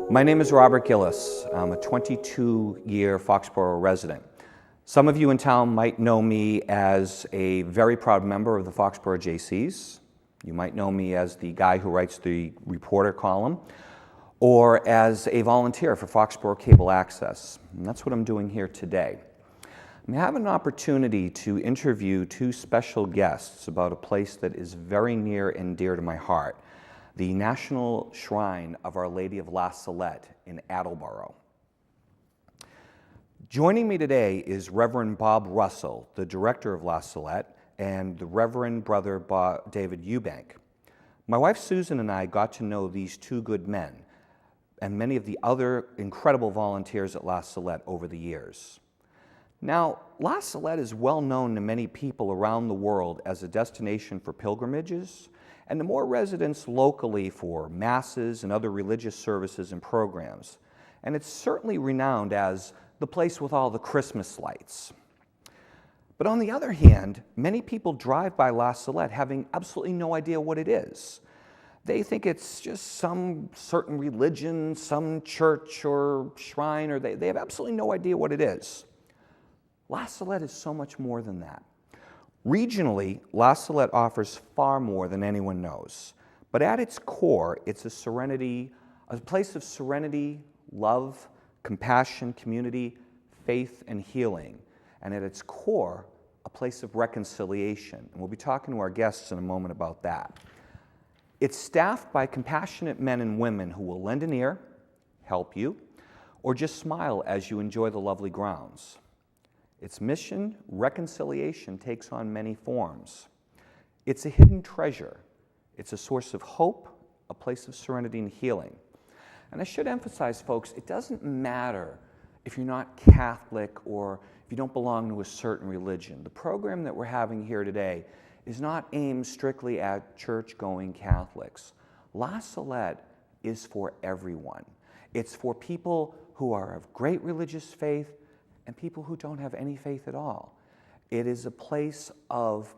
My name is Robert Gillis. I'm a 22-year Foxborough resident. Some of you in town might know me as a very proud member of the Foxborough JCs. You might know me as the guy who writes the reporter column, or as a volunteer for Foxborough Cable Access. And that's what I'm doing here today. I have an opportunity to interview two special guests about a place that is very near and dear to my heart, the National Shrine of Our Lady of La Salette in Attleboro. Joining me today is Reverend Bob Russell, the director of La Salette, and the Reverend Brother David Eubank. My wife Susan and I got to know these two good men and many of the other incredible volunteers at La Salette over the years. Now, La Salette is well known to many people around the world as a destination for pilgrimages, and to more residents locally for masses and other religious services and programs. And it's certainly renowned as the place with all the Christmas lights. But on the other hand, many people drive by La Salette having absolutely no idea what it is. They think it's just some certain religion, some church or shrine, or they have absolutely no idea what it is. La Salette is so much more than that. Regionally, La Salette offers far more than anyone knows. But at its core, it's a place of serenity, love, compassion, community, faith, and healing. And at its core, a place of reconciliation. And we'll be talking to our guests in a moment about that. It's staffed by compassionate men and women who will lend an ear, help you, or just smile as you enjoy the lovely grounds. Its mission, reconciliation, takes on many forms. It's a hidden treasure. It's a source of hope, a place of serenity and healing. And I should emphasize, folks, it doesn't matter if you're not Catholic or if you don't belong to a certain religion. The program that we're having here today is not aimed strictly at church-going Catholics. La Salette is for everyone. It's for people who are of great religious faith and people who don't have any faith at all. It is a place of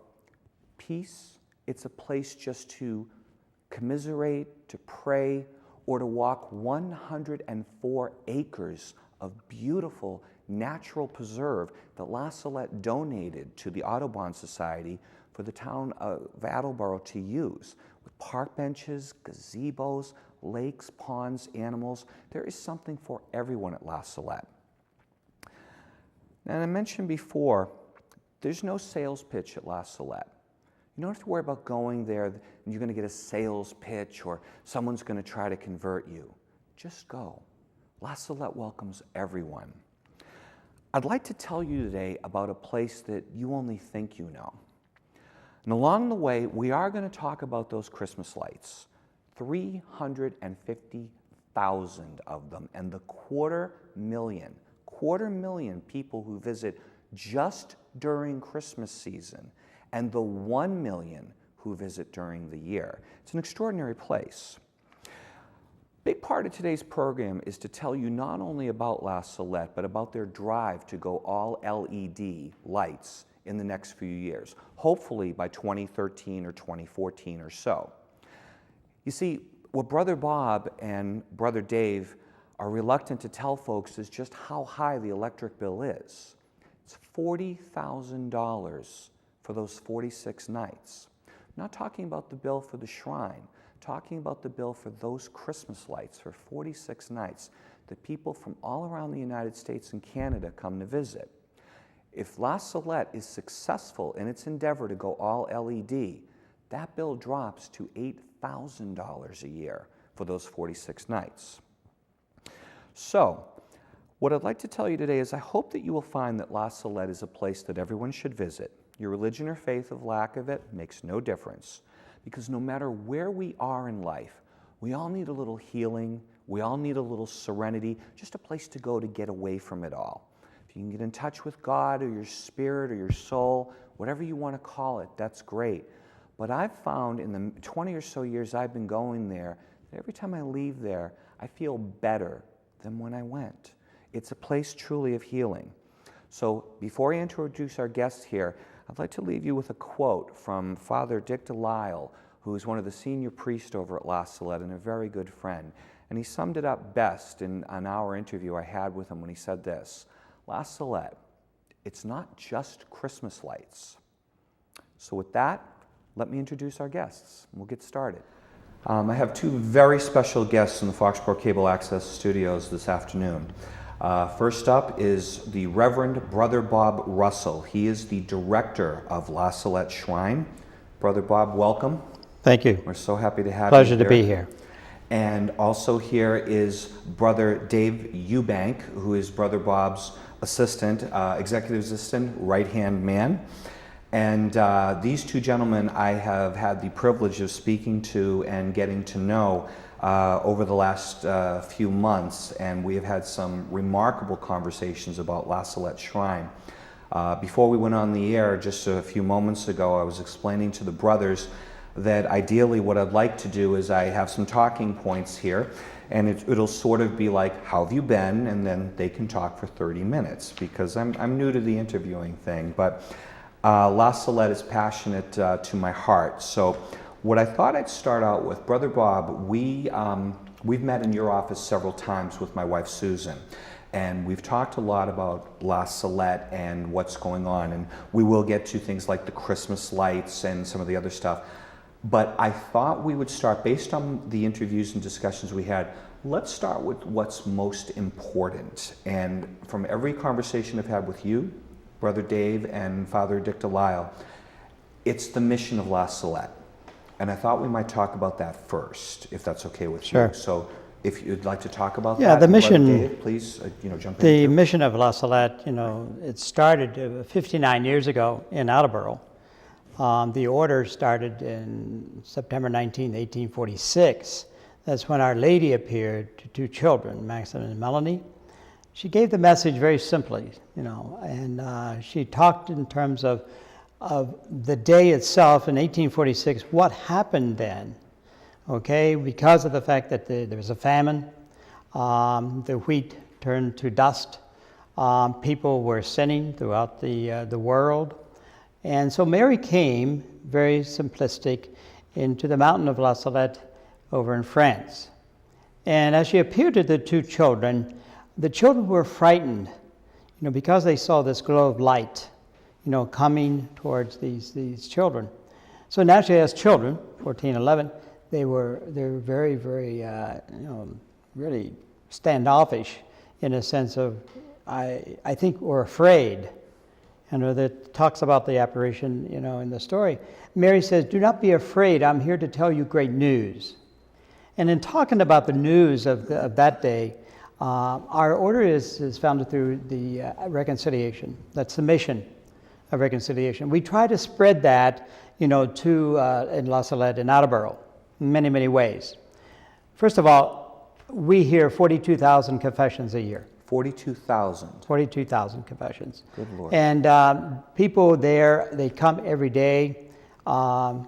peace. It's a place just to commiserate, to pray, or to walk 104 acres of beautiful natural preserve that La Salette donated to the Audubon Society for the town of Attleboro to use, with park benches, gazebos, lakes, ponds, animals. There is something for everyone at La Salette. And I mentioned before, there's no sales pitch at La Salette. You don't have to worry about going there and you're going to get a sales pitch or someone's going to try to convert you. Just go. La Salette welcomes everyone. I'd like to tell you today about a place that you only think you know. And along the way, we are going to talk about those Christmas lights. 350,000 of them, and the 250,000 people who visit just during Christmas season, and the 1 million who visit during the year. It's an extraordinary place. Big part of today's program is to tell you not only about La Salette, but about their drive to go all LED lights in the next few years, hopefully by 2013 or 2014 or so. You see, what Brother Bob and Brother Dave are reluctant to tell folks is just how high the electric bill is. It's $40,000 for those 46 nights. I'm not talking about the bill for the shrine, talking about the bill for those Christmas lights for 46 nights that people from all around the United States and Canada come to visit. If La Salette is successful in its endeavor to go all LED, that bill drops to $8,000 a year for those 46 nights. So, what I'd like to tell you today is I hope that you will find that La Salette is a place that everyone should visit. Your religion or faith of lack of it makes no difference, because no matter where we are in life, we all need a little healing, we all need a little serenity, just a place to go to get away from it all. If you can get in touch with God or your spirit or your soul, whatever you want to call it, that's great. But I've found in the 20 or so years I've been going there, that every time I leave there, I feel better than when I went. It's a place truly of healing. So before I introduce our guests here, I'd like to leave you with a quote from Father Dick Delisle, who is one of the senior priests over at La Salette and a very good friend. And he summed it up best in an hour interview I had with him when he said this: La Salette, it's not just Christmas lights. So with that, let me introduce our guests. We'll get started. I have two very special guests in the Foxborough Cable Access studios this afternoon. First up is the Reverend Brother Bob Russell. He is the director of La Salette Shrine. Brother Bob, welcome. Thank you. We're so happy to have you Pleasure here. to be here. And also here is Brother Dave Eubank, who is Brother Bob's assistant, executive assistant, right-hand man. And these two gentlemen I have had the privilege of speaking to and getting to know over the last few months, and we have had some remarkable conversations about La Salette Shrine. Before we went on the air just a few moments ago, I was explaining to the brothers that ideally what I'd like to do is I have some talking points here, and it'll sort of be like, how have you been? And then they can talk for 30 minutes, because I'm new to the interviewing thing, but La Salette is passionate to my heart. So what I thought I'd start out with, Brother Bob, we've met in your office several times with my wife Susan, and we've talked a lot about La Salette and what's going on, and we will get to things like the Christmas lights and some of the other stuff. But I thought we would start, based on the interviews and discussions we had, let's start with what's most important. And from every conversation I've had with you, Brother Dave and Father Dick Delisle, it's the mission of La Salette. And I thought we might talk about that first, if that's okay with Sure. you. So if you'd like to talk about Yeah, that, the mission, Brother Dave, please jump in. the mission of La Salette, it started 59 years ago in Attleboro. The order started in September 19, 1846. That's when Our Lady appeared to two children, Maxim and Melanie. She gave the message very simply, and she talked in terms of the day itself in 1846, what happened then, okay? Because of the fact that there was a famine, the wheat turned to dust, people were sinning throughout the world. And so Mary came, very simplistic, into the mountain of La Salette over in France. And as she appeared to the two children, the children were frightened, because they saw this glow of light, coming towards these children. So naturally, as children, 14, 11, they were very, very, really standoffish in a sense of, I think, were afraid. That talks about the apparition, in the story. Mary says, "Do not be afraid. I'm here to tell you great news." And in talking about the news of that day, our order is founded through the reconciliation. That's the mission of reconciliation. We try to spread that, to in La Salette and Attleboro in many, many ways. First of all, we hear 42,000 confessions a year. 42,000. 42,000 confessions. Good Lord. And people there, they come every day.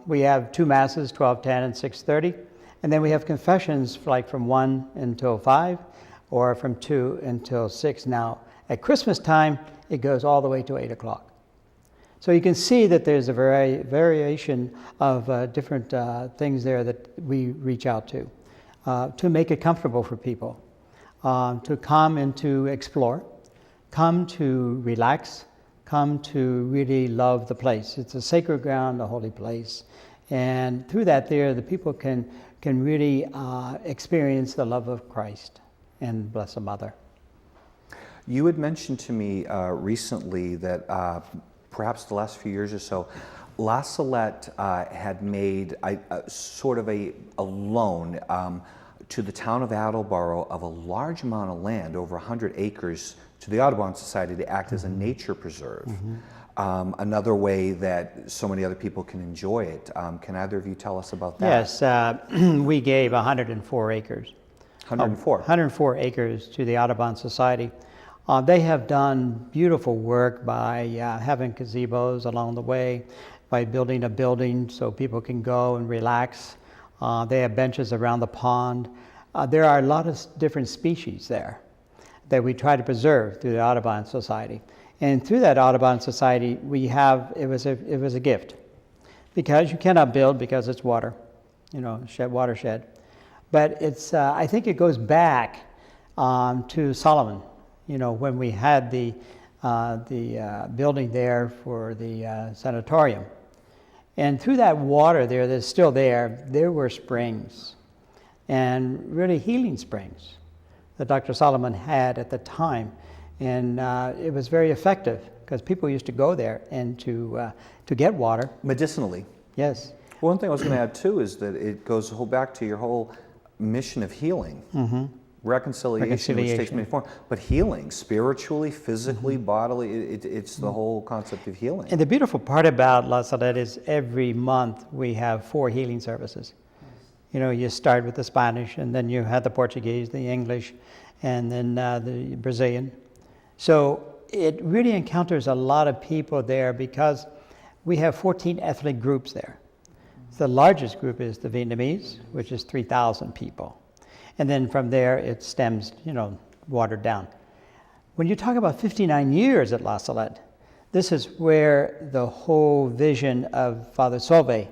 We have two masses, 12:10 and 6:30. And then we have confessions like from 1 until 5 or from 2 until 6. Now, at Christmas time, it goes all the way to 8 o'clock. So you can see that there's a variation of different things there that we reach out to make it comfortable for people. To come and to explore, come to relax, come to really love the place. It's a sacred ground, a holy place. And through that the people can really experience the love of Christ and Blessed Mother. You had mentioned to me recently that perhaps the last few years or so, La Salette had made sort of a loan to the town of Attleboro of a large amount of land, over 100 acres, to the Audubon Society to act as a nature preserve. Another way that so many other people can enjoy it. Can either of you tell us about that? Yes, we gave 104 acres. 104? 104 acres to the Audubon Society. They have done beautiful work by having gazebos along the way, by building a building so people can go and relax. They have benches around the pond. There are a lot of different species there that we try to preserve through the Audubon Society. And through that Audubon Society, it was a gift, because you cannot build because it's water, watershed. But it's, I think it goes back to Solomon, you know, when we had the building there for the sanatorium. And through that water there that's still there were springs, and really healing springs that Dr. Solomon had at the time. And it was very effective because people used to go there and to get water. Medicinally. Yes. One thing I was going to add too is that it goes back to your whole mission of healing. Mm-hmm. Reconciliation, which takes many forms, but healing, spiritually, physically, bodily, it's the whole concept of healing. And the beautiful part about La Salette is every month we have 4 healing services. You know, you start with the Spanish, and then you have the Portuguese, the English, and then the Brazilian. So it really encounters a lot of people there because we have 14 ethnic groups there. The largest group is the Vietnamese, which is 3,000 people. And then from there, it stems, you know, watered down. When you talk about 59 years at La Salette, this is where the whole vision of Father Sauvé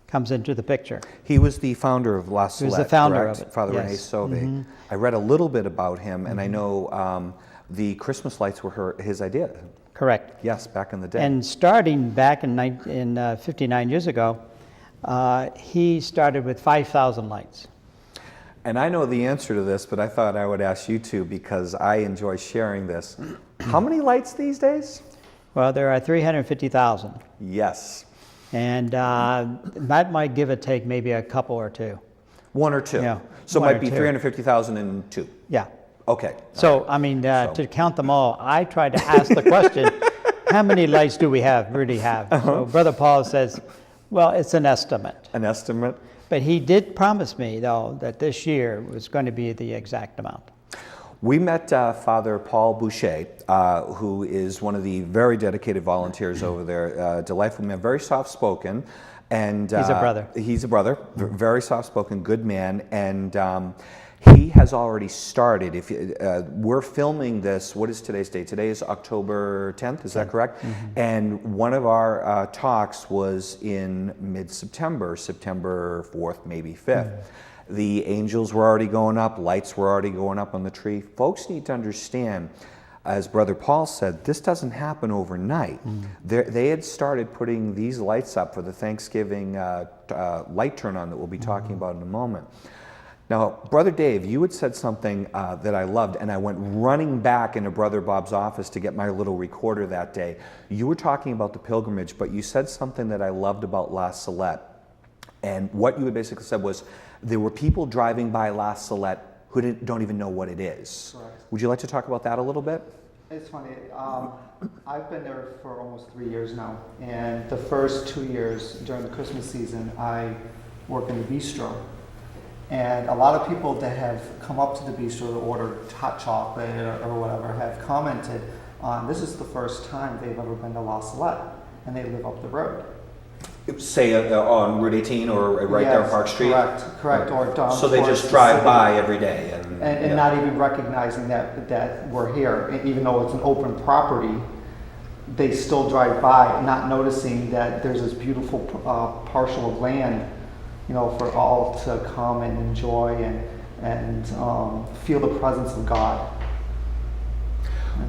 comes into the picture. He was the founder of La Salette, He was the founder correct? of it, Father yes. René Sauvé. Mm-hmm. I read a little bit about him, and I know the Christmas lights were his idea. Correct. Yes, back in the day. And starting back in 59 years ago, he started with 5,000 lights. And I know the answer to this, but I thought I would ask you two because I enjoy sharing this. How many lights these days? Well, there are 350,000. Yes. And that might give or take maybe a couple or two. 1 or 2. Yeah, So it 1 might or be 2. 350,000 and 2. Yeah. Okay. So, I mean, to count them all, I tried to ask the question, how many lights do we really have? So Brother Paul says, well, it's an estimate. An estimate? But he did promise me, though, that this year was going to be the exact amount. We met Father Paul Boucher, who is one of the very dedicated volunteers over there. Delightful man, very soft-spoken. And he's a brother. He's a brother, very soft-spoken, good man. And he has already started. If we're filming this, what is today's date? Today is October 10th, is that correct? Mm-hmm. And one of our talks was in mid-September, September 4th, maybe 5th. Mm-hmm. The angels were already going up, lights were already going up on the tree. Folks need to understand, as Brother Paul said, this doesn't happen overnight. Mm-hmm. They had started putting these lights up for the Thanksgiving light turn-on that we'll be talking about in a moment. Now, Brother Dave, you had said something that I loved, and I went running back into Brother Bob's office to get my little recorder that day. You were talking about the pilgrimage, but you said something that I loved about La Salette. And what you had basically said was there were people driving by La Salette who don't even know what it is. Correct. Would you like to talk about that a little bit? It's funny. I've been there for almost 3 years now, and the first 2 years during the Christmas season, I work in the bistro. And a lot of people that have come up to the bistro to order hot chocolate or whatever have commented on this is the first time they've ever been to La Salette, and they live up the road. Say on Route 18 or right there on Park Street? Correct. Or down so they just drive by every day. And not even recognizing that we're here. And even though it's an open property, they still drive by, not noticing that there's this beautiful parcel of land, you know, for all to come and enjoy and feel the presence of God.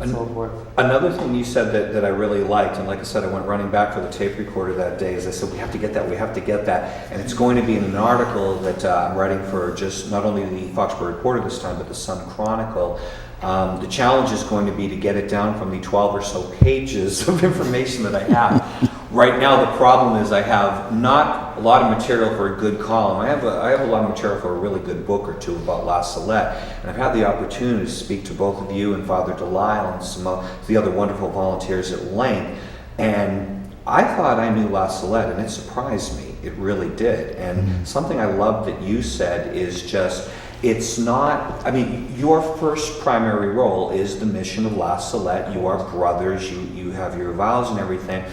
And so forth. Another thing you said that I really liked, and like I said, I went running back for the tape recorder that day, is I said, we have to get that. And it's going to be in an article that I'm writing for just not only the Foxborough Reporter this time, but the Sun Chronicle. The challenge is going to be to get it down from the 12 or so pages of information that I have. Right now, the problem is I have not a lot of material for a good column. I have a lot of material for a really good book or two about La Salette, and I've had the opportunity to speak to both of you and Father Delisle and some of the other wonderful volunteers at length. And I thought I knew La Salette, and it surprised me. It really did. And something I love that you said is just, it's not, I mean, your first primary role is the mission of La Salette. You are brothers, you have your vows and everything.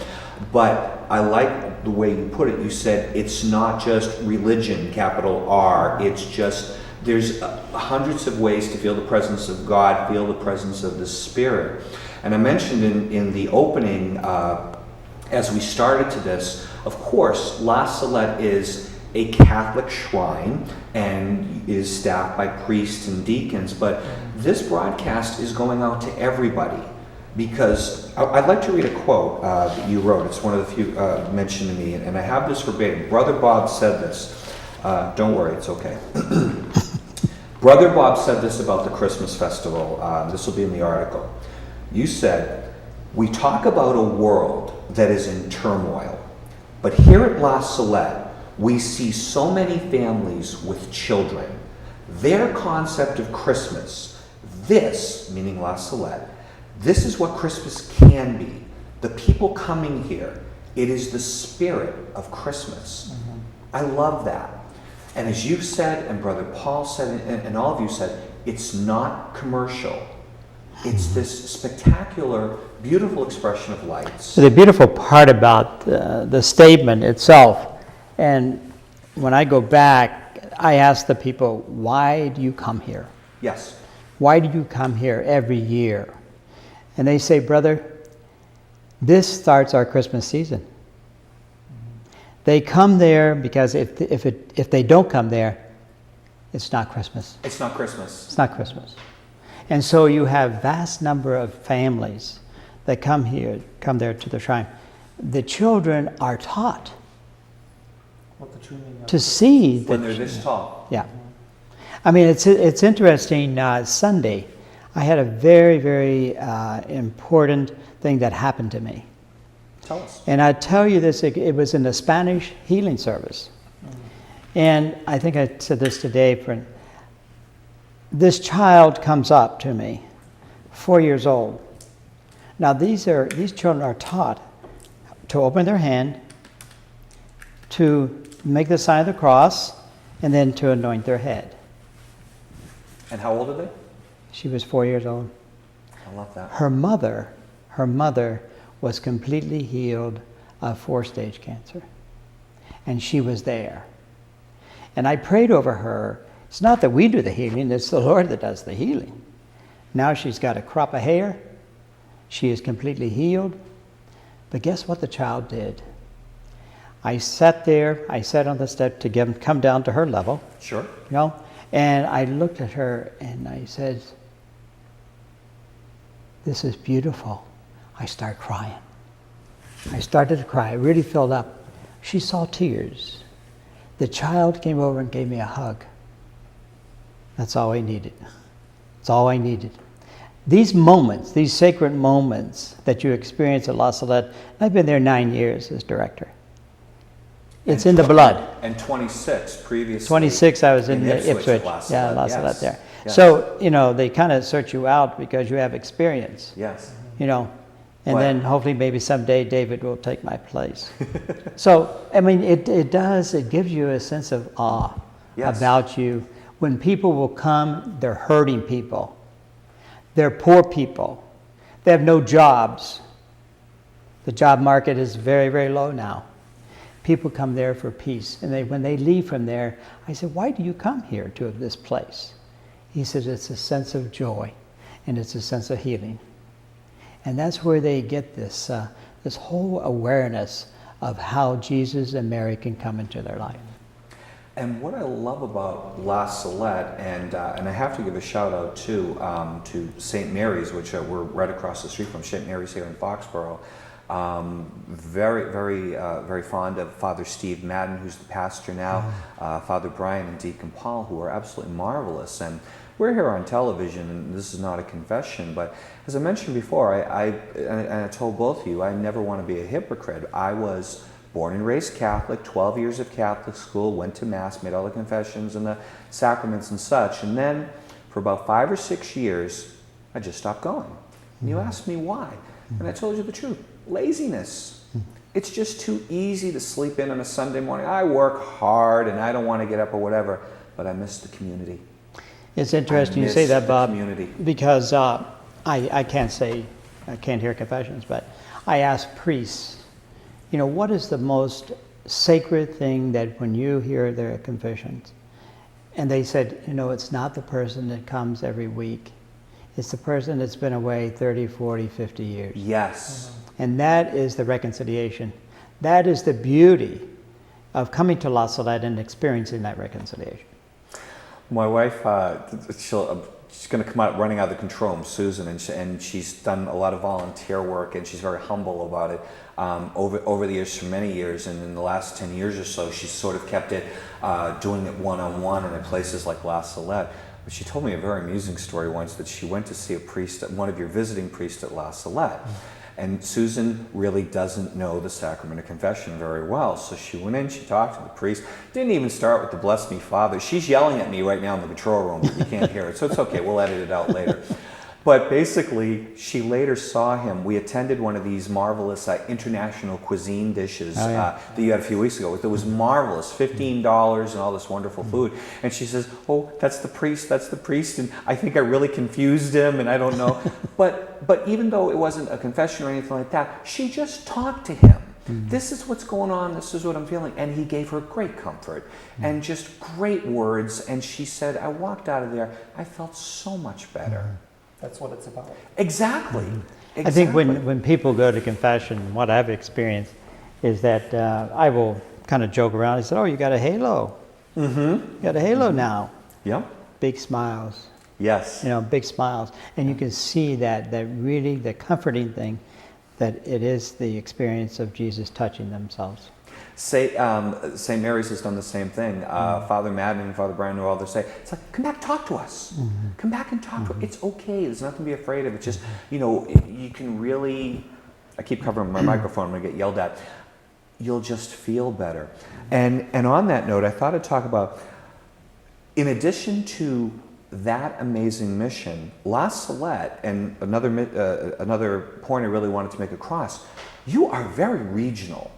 But I like the way you put it. You said it's not just religion, capital R. It's just, there's hundreds of ways to feel the presence of God, feel the presence of the Spirit. And I mentioned in the opening, as we started to this, of course, La Salette is a Catholic shrine and is staffed by priests and deacons, but this broadcast is going out to everybody. Because I'd like to read a quote that you wrote. It's one of the few mentioned to me, and I have this verbatim. Brother Bob said this. Don't worry, it's okay. Brother Bob said this about the Christmas festival. This will be in the article. You said, "We talk about a world that is in turmoil, but here at La Salette, we see so many families with children. Their concept of Christmas, this," meaning La Salette, "this is what Christmas can be. The people coming here, it is the spirit of Christmas." I love that. And as you said, and Brother Paul said, and all of you said, it's not commercial. It's this spectacular, beautiful expression of lights. So the beautiful part about the statement itself, and when I go back, I ask the people, why do you come here? Yes. Why do you come here every year? And they say, brother, this starts our Christmas season. They come there because if they don't come there, it's not Christmas. It's not Christmas. It's not Christmas. And so you have vast number of families that come there to the shrine. The children are taught What the true meaning of to see When they're this tall. Yeah. I mean, it's interesting. Sunday, I had a very, very important thing that happened to me. Tell us. And I tell you this, it was in the Spanish healing service. And I think I said this today, friend. This child comes up to me, 4 years old. Now these children are taught to open their hand, to make the sign of the cross, and then to anoint their head. And how old are they? She was 4 years old. I love that. Her mother was completely healed of 4-stage cancer. And she was there. And I prayed over her. It's not that we do the healing, it's the Lord that does the healing. Now she's got a crop of hair. She is completely healed. But guess what the child did? I sat on the step to come down to her level. Sure. You know, and I looked at her and I said, "This is beautiful." I started crying. I started to cry. I really filled up. She saw tears. The child came over and gave me a hug. That's all I needed. That's all I needed. These moments, these sacred moments that you experience at La Salette, I've been there 9 years as director. It's in the blood. And 26 previously. 26, I was in Ipswich. La Yeah, Salette, La yes. Salette there. Yes. So, you know, they kind of search you out because you have experience. Yes. You know, and But- then hopefully maybe someday David will take my place. So, I mean, it gives you a sense of awe Yes. about you. When people will come, they're hurting people. They're poor people. They have no jobs. The job market is very, very low now. People come there for peace. And when they leave from there, I said, "Why do you come here to this place?" He says, "It's a sense of joy and it's a sense of healing." And that's where they get this whole awareness of how Jesus and Mary can come into their life. And what I love about La Salette, and I have to give a shout out to St. Mary's, which we're right across the street from, St. Mary's here in Foxborough. Very, very, very fond of Father Steve Madden, who's the pastor now, Father Brian and Deacon Paul, who are absolutely marvelous. And we're here on television, and this is not a confession, but as I mentioned before, I told both of you, I never want to be a hypocrite. I was born and raised Catholic, 12 years of Catholic school, went to Mass, made all the confessions and the sacraments and such, and then for about 5 or 6 years, I just stopped going. And you asked me why, and I told you the truth. Laziness. It's just too easy to sleep in on a Sunday morning. I work hard and I don't want to get up or whatever, but I miss the community. It's interesting you say that, Bob, community. because I can't hear confessions, but I ask priests, you know, what is the most sacred thing that when you hear their confessions? And they said, you know, it's not the person that comes every week. It's the person that's been away 30, 40, 50 years. Yes. And that is the reconciliation. That is the beauty of coming to La Salette and experiencing that reconciliation. My wife, she's going to come out running out of the control room, Susan, and she's done a lot of volunteer work, and she's very humble about it over the years, for many years, and in the last 10 years or so, she's sort of kept it, doing it one-on-one and in places like La Salette. But she told me a very amusing story once that she went to see a priest, one of your visiting priests at La Salette. And Susan really doesn't know the sacrament of confession very well. So she went in, she talked to the priest, didn't even start with the Bless Me Father. She's yelling at me right now in the control room, but you can't hear it. So it's okay, we'll edit it out later. But basically, she later saw him. We attended one of these marvelous international cuisine dishes that you had a few weeks ago. It was marvelous, $15 and all this wonderful food. And she says, oh, that's the priest. And I think I really confused him, and I don't know. But even though it wasn't a confession or anything like that, she just talked to him. This is what's going on, this is what I'm feeling. And he gave her great comfort and just great words. And she said, I walked out of there, I felt so much better. That's what it's about. Exactly. I think when people go to confession, what I've experienced is that I will kind of joke around. I said, oh, you got a halo. You got a halo now. Yeah. Big smiles. Yes. You know, big smiles. And you can see that really the comforting thing, that it is the experience of Jesus touching themselves. St. Mary's has done the same thing. Father Madden and Father Brian all they say, it's like, come back, talk to us. Come back and talk to us. It's okay. There's nothing to be afraid of. It's just, you know, you can really, I keep covering my microphone, I'm going to get yelled at. You'll just feel better. And on that note, I thought I'd talk about, in addition to that amazing mission, La Salette, and another point I really wanted to make across, you are very regional,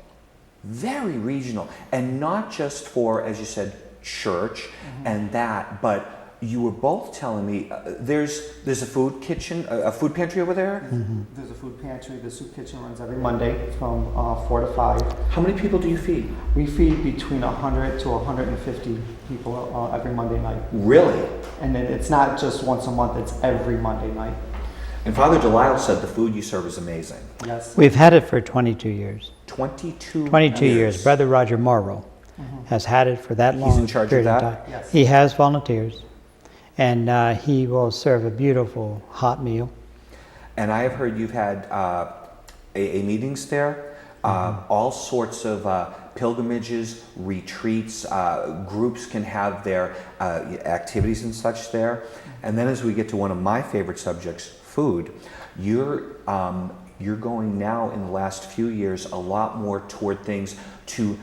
and not just for, as you said, church and that, but you were both telling me there's a food kitchen, a food pantry over there? There's a food pantry. The soup kitchen runs every Monday from 4 to 5. How many people do you feed? We feed between 100 to 150 people every Monday night. Really? And then it's not just once a month, it's every Monday night. And Father Delisle said the food you serve is amazing. Yes. We've had it for 22 years. 22 years. Brother Roger Morrow has had it for that long. He's in charge of that? Time. Yes. He has volunteers, and he will serve a beautiful hot meal. And I have heard you've had AA meetings there, all sorts of pilgrimages, retreats, groups can have their activities and such there. And then as we get to one of my favorite subjects, food, you're going now in the last few years a lot more toward things to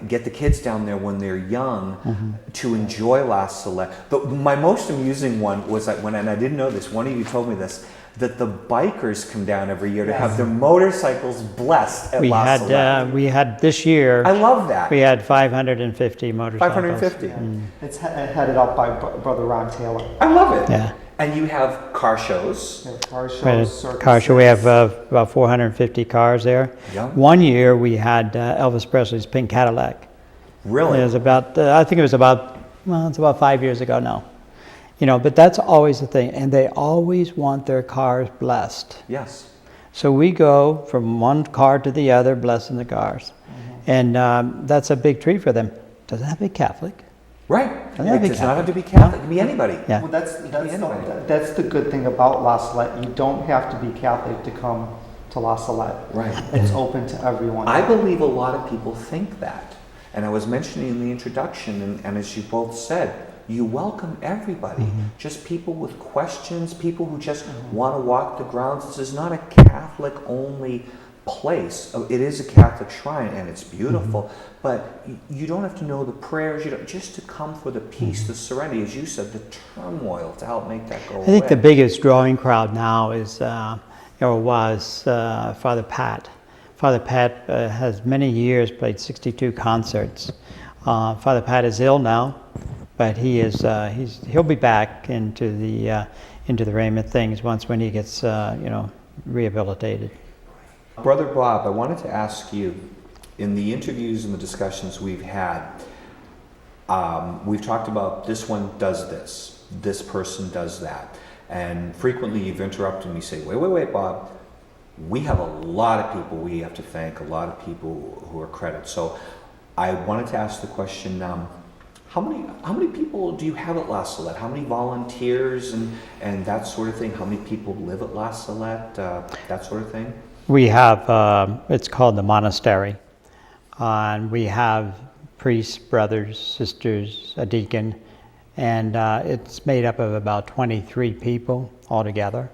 get the kids down there when they're young to enjoy La Salette. My most amusing one was that and I didn't know this, one of you told me this, that the bikers come down every year to have their motorcycles blessed at La Salette. We had this year. I love that. We had 550 motorcycles. 550. Yeah. It's headed up by Brother Ron Taylor. I love it. Yeah. And you have car shows. Yeah, car We had shows, a car show. We have circuses. about 450 cars there. Yeah. One year we had Elvis Presley's pink Cadillac. Really? It was about, I think it was about, it's about 5 years ago now. You know, but that's always the thing. And they always want their cars blessed. Yes. So we go from one car to the other, blessing the cars. And that's a big treat for them. Doesn't have to be Catholic. Right. Yeah, It does not have to be Catholic. It can be anybody. Yeah. Well, that's the good thing about La Salette. You don't have to be Catholic to come to La Salette. Right. It's open to everyone. I believe a lot of people think that. And I was mentioning in the introduction, and as you both said, you welcome everybody. Just people with questions, people who just want to walk the grounds. This is not a Catholic-only place. It is a Catholic shrine, and it's beautiful, but you don't have to know the prayers. Just to come for the peace, the serenity, as you said, the turmoil to help make that go away. I think the biggest drawing crowd now is, was Father Pat. Father Pat has many years played 62 concerts. Father Pat is ill now, but he'll be back into the reign of things when he gets rehabilitated. Brother Bob, I wanted to ask you, in the interviews and the discussions we've had, we've talked about this one does this person does that. And frequently you've interrupted me, say, wait, Bob, we have a lot of people we have to thank, a lot of people who are credited. So I wanted to ask the question, how many people do you have at La Salette? How many volunteers and that sort of thing? How many people live at La Salette? That sort of thing? We have, it's called the monastery. And we have priests, brothers, sisters, a deacon, and it's made up of about 23 people altogether.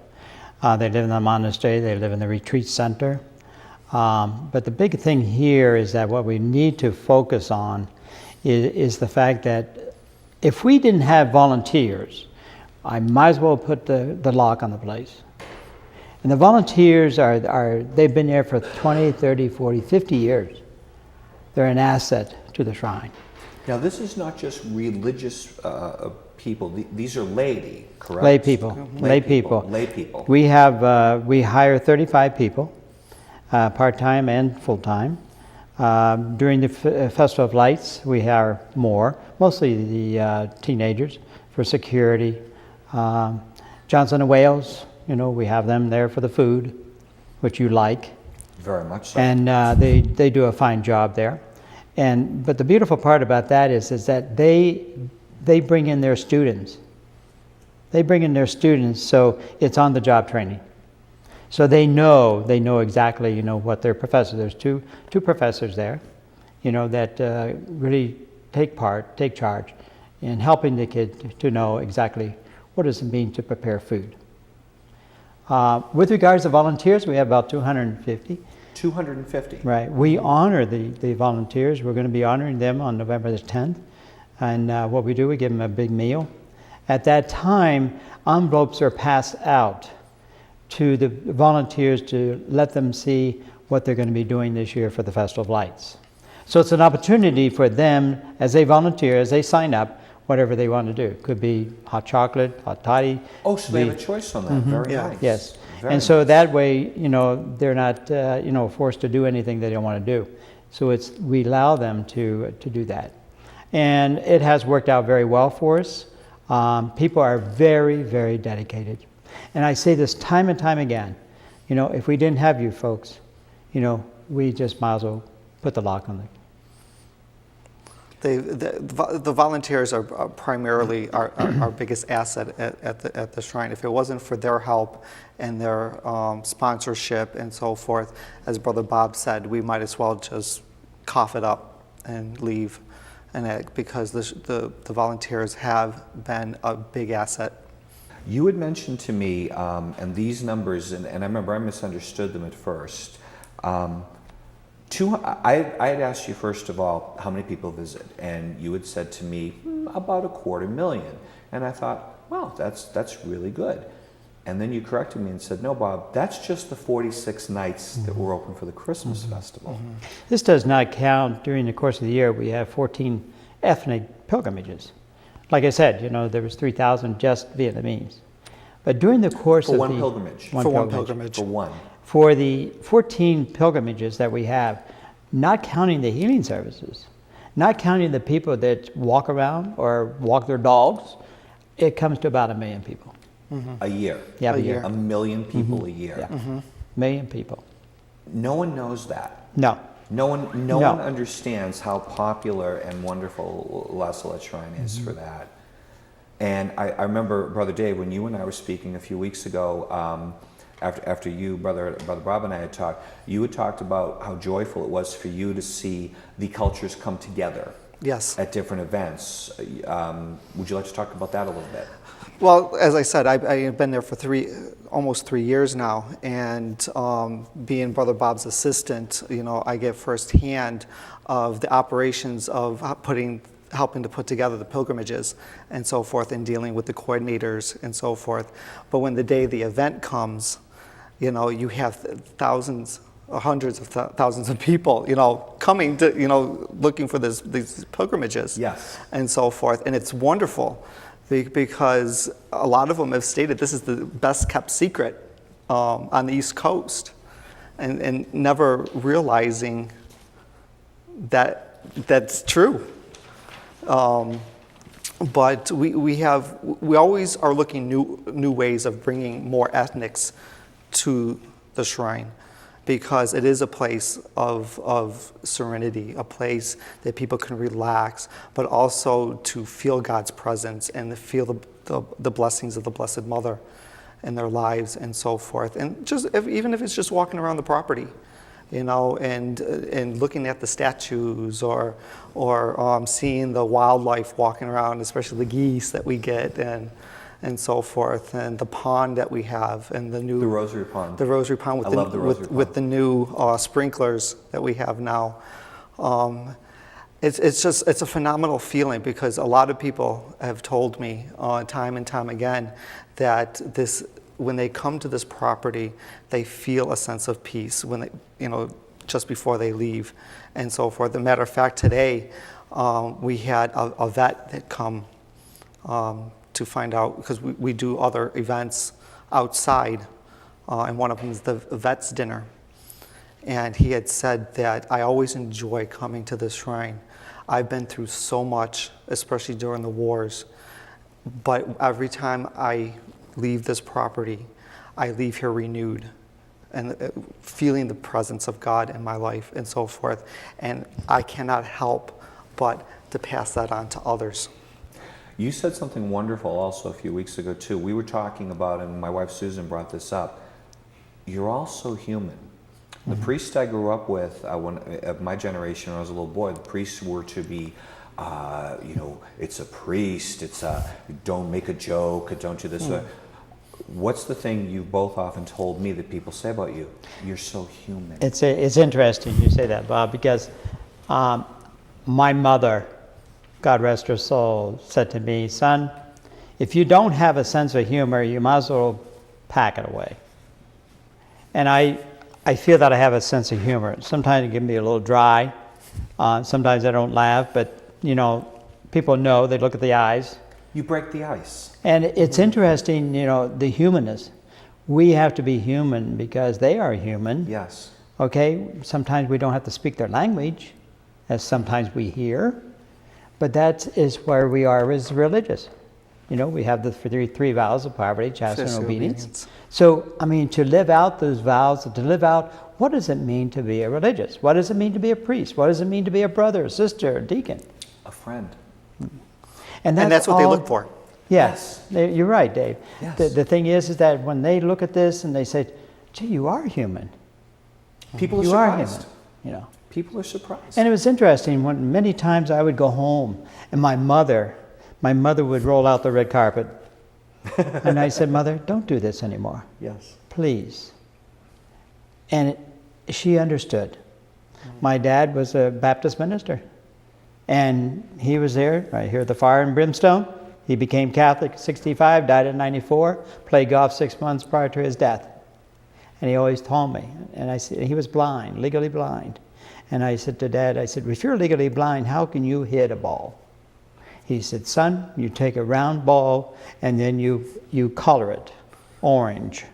They live in the monastery, they live in the retreat center. But the big thing here is that what we need to focus on is the fact that if we didn't have volunteers, I might as well put the lock on the place. And the volunteers they've been there for 20, 30, 40, 50 years. They're an asset to the shrine. Now, this is not just religious people. These are laity, correct? Lay people. Lay people. Lay people. We have we hire 35 people, part-time and full-time. During the Festival of Lights, we hire more, mostly the teenagers for security. Johnson and Wales, we have them there for the food, which you like. Very much so. And they do a fine job there. But the beautiful part about that is that they bring in their students. They bring in their students, so it's on-the-job training. So they know exactly, what their professors. There's two professors there, that really take charge in helping the kid to know exactly what does it mean to prepare food. With regards to volunteers, we have about 250. 250. Right. We honor the volunteers. We're going to be honoring them on November the 10th. And what we do, we give them a big meal. At that time, envelopes are passed out to the volunteers to let them see what they're going to be doing this year for the Festival of Lights. So it's an opportunity for them, as they volunteer, as they sign up, whatever they want to do. Could be hot chocolate, hot toddy. Oh, so they have a choice on that. Very nice. Yes. Very And so nice. that way, they're not, forced to do anything they don't want to do. So we allow them to do that. And it has worked out very well for us. People are very, very dedicated. And I say this time and time again, if we didn't have you folks, we just might as well put the lock on The volunteers are primarily our biggest asset at the shrine. If it wasn't for their help and their sponsorship and so forth, as Brother Bob said, we might as well just cough it up and leave. Because the volunteers have been a big asset. You had mentioned to me, and these numbers, and I remember I misunderstood them at first. I had asked you, first of all, how many people visit, and you had said to me, about 250,000. And I thought, well, that's really good. And then you corrected me and said, no, Bob, that's just the 46 nights that were open for the Christmas festival. This does not count during the course of the year. We have 14 ethnic pilgrimages. Like I said, there was 3,000 just Vietnamese. But during the course For of one the... pilgrimage. For one pilgrimage. For one. For the 14 pilgrimages that we have, not counting the healing services, not counting the people that walk around or walk their dogs, it comes to about 1 million people. A year. Yeah, A year. 1 million people a year. Yeah. Million people. No one knows that. No. No one understands how popular and wonderful La Salette Shrine is for that. And I remember, Brother Dave, when you and I were speaking a few weeks ago, after you, Brother Bob and I had talked, you had talked about how joyful it was for you to see the cultures come together. Yes. At different events. Would you like to talk about that a little bit? Well, as I said, I've been there for almost 3 years now, and being Brother Bob's assistant, I get firsthand of the operations of helping to put together the pilgrimages and so forth, and dealing with the coordinators and so forth. But when the day the event comes, you have thousands, hundreds of thousands of people, coming to, looking for these pilgrimages. Yes. And so forth, and it's wonderful. Because a lot of them have stated this is the best kept secret on the East Coast, and never realizing that that's true. But we always are looking new ways of bringing more ethnics to the shrine, because it is a place of serenity, a place that people can relax, but also to feel God's presence and to feel the blessings of the Blessed Mother in their lives and so forth. And just even if it's just walking around the property, you know, and looking at the statues or seeing the wildlife walking around, especially the geese that we get and so forth, and the pond that we have, and the Rosary Pond. The Rosary Pond with the new sprinklers that we have now. It's a phenomenal feeling, because a lot of people have told me time and time again that when they come to this property, they feel a sense of peace when they, you know, just before they leave and so forth. As a matter of fact, today we had a vet that come to find out, because we do other events outside, and one of them is the vet's dinner. And he had said that, I always enjoy coming to this shrine. I've been through so much, especially during the wars, but every time I leave this property, I leave here renewed and feeling the presence of God in my life and so forth. And I cannot help but to pass that on to others. You said something wonderful also a few weeks ago too. We were talking about, and my wife Susan brought this up, you're also human. The priests I grew up with, of my generation, when I was a little boy, the priests were to be, you know, it's a priest, it's don't make a joke, don't do this. What's the thing you both often told me that people say about you? You're so human. It's interesting you say that, Bob, because my mother, God rest her soul, said to me, son, if you don't have a sense of humor, you might as well pack it away. And I feel that I have a sense of humor. Sometimes it can be a little dry. Sometimes I don't laugh, but, you know, people know, they look at the eyes. You break the ice. And it's interesting, you know, the humanness. We have to be human because they are human. Yes. Okay? Sometimes we don't have to speak their language, as sometimes we hear. But that is where we are as religious. You know, we have the three vows of poverty, chastity, and obedience. So, I mean, to live out those vows, to live out, what does it mean to be a religious? What does it mean to be a priest? What does it mean to be a brother, a sister, a deacon? A friend. And that's what they look for. Yes, you're right, Dave. Yes. The thing is that when they look at this and they say, gee, you are human. People are You surprised. are human, you know. People are surprised. And it was interesting when many times I would go home and my mother would roll out the red carpet. And I said, Mother, don't do this anymore. Yes. Please. And she understood. My dad was a Baptist minister. And he was there, right here, the fire and brimstone. He became Catholic at 65, died at 94, played golf 6 months prior to his death. And he always told me, and I said, he was blind, legally blind. And I said to Dad, I said, if you're legally blind, how can you hit a ball? He said, son, you take a round ball and then you color it orange.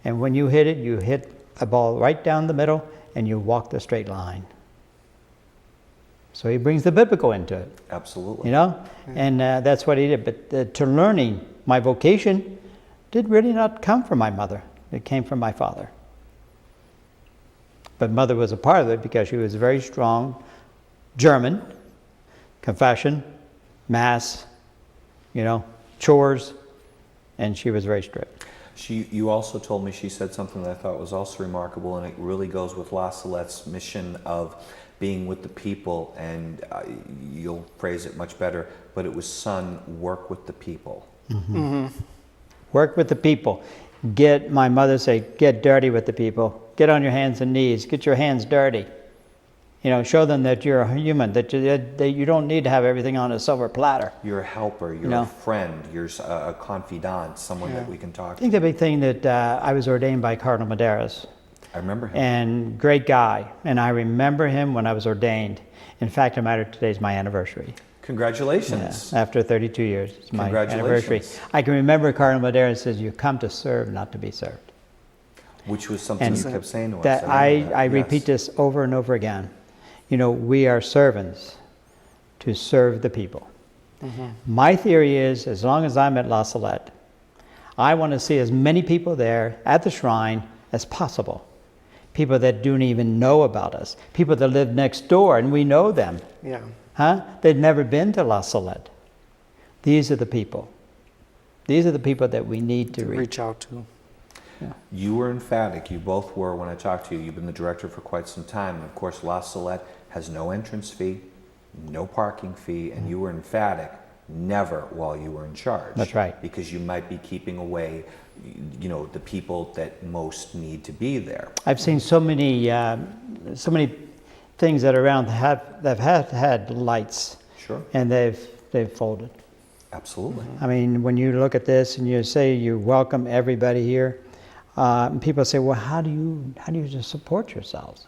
And when you hit a ball right down the middle and you walk the straight line. So he brings the biblical into it. Absolutely. You know? And that's what he did. But to learning, my vocation did really not come from my mother. It came from my father. But Mother was a part of it because she was very strong German, confession, Mass, you know, chores, and she was very strict. You also told me, she said something that I thought was also remarkable, and it really goes with La Salette's mission of being with the people, and you'll phrase it much better, but it was, son, work with the people. Work with the people. My mother said, get dirty with the people. Get on your hands and knees. Get your hands dirty. You know, show them that you're a human, that you don't need to have everything on a silver platter. You're a helper, you're a friend, you're a confidant, someone that we can talk to. I think the big thing that I was ordained by Cardinal Medeiros. I remember him. And great guy. And I remember him when I was ordained. In fact, today's my anniversary. Congratulations. Yeah, after 32 years, it's my anniversary. Congratulations. I can remember Cardinal Medeiros says, you come to serve, not to be served. Which was something you kept saying to us. That I repeat this over and over again. You know, we are servants to serve the people. My theory is, as long as I'm at La Salette, I want to see as many people there at the shrine as possible. people that don't even know about us, people that live next door and we know them. Yeah. Huh? They've never been to La Salette. These are the people. These are the people that we need to reach. Reach out to. Yeah. You were emphatic, you both were when I talked to you. You've been the director for quite some time. And of course, La Salette has no entrance fee, no parking fee, and you were emphatic, never while you were in charge. That's right. Because you might be keeping away, the people that most need to be there. I've seen so many things that are around that have had lights, Sure. and they've folded. Absolutely. I mean, when you look at this and you say you welcome everybody here, and people say, well, how do you just support yourselves?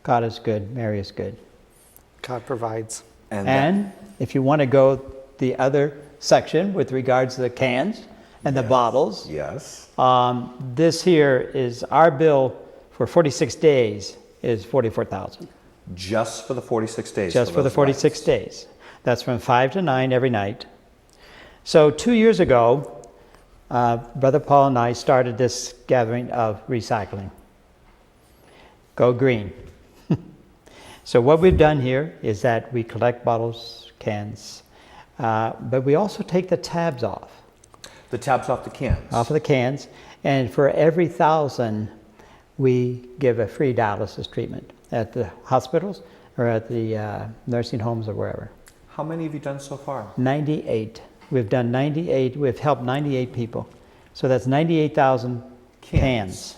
God is good, Mary is good. God provides. And if you want to go the other section with regards to the cans and the bottles, Yes. this here is our bill for 46 days is $44,000. Just for the 46 days. Just for the those 46 lights. days. That's from 5 to 9 every night. So 2 years ago, Brother Paul and I started this gathering of recycling. Go green. So what we've done here is that we collect bottles, cans, but we also take the tabs off. The tabs off the cans. Off of the cans, and for every 1,000, we give a free dialysis treatment at the hospitals or at the nursing homes or wherever. How many have you done so far? 98. We've done 98. We've helped 98 people. So that's 98,000 cans.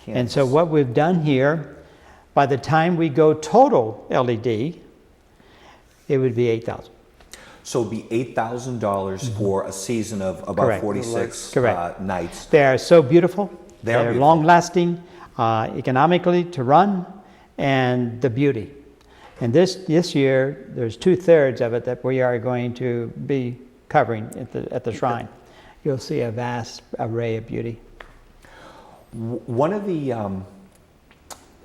And so what we've done here, by the time we go total LED, it would be 8,000. So it'd be $8,000 for a season of about Correct. 46 Correct. nights. They are so beautiful. They are beautiful. long-lasting, economically to run, and the beauty. And this year, there's 2/3 of it that we are going to be covering at the shrine. You'll see a vast array of beauty. One of the, and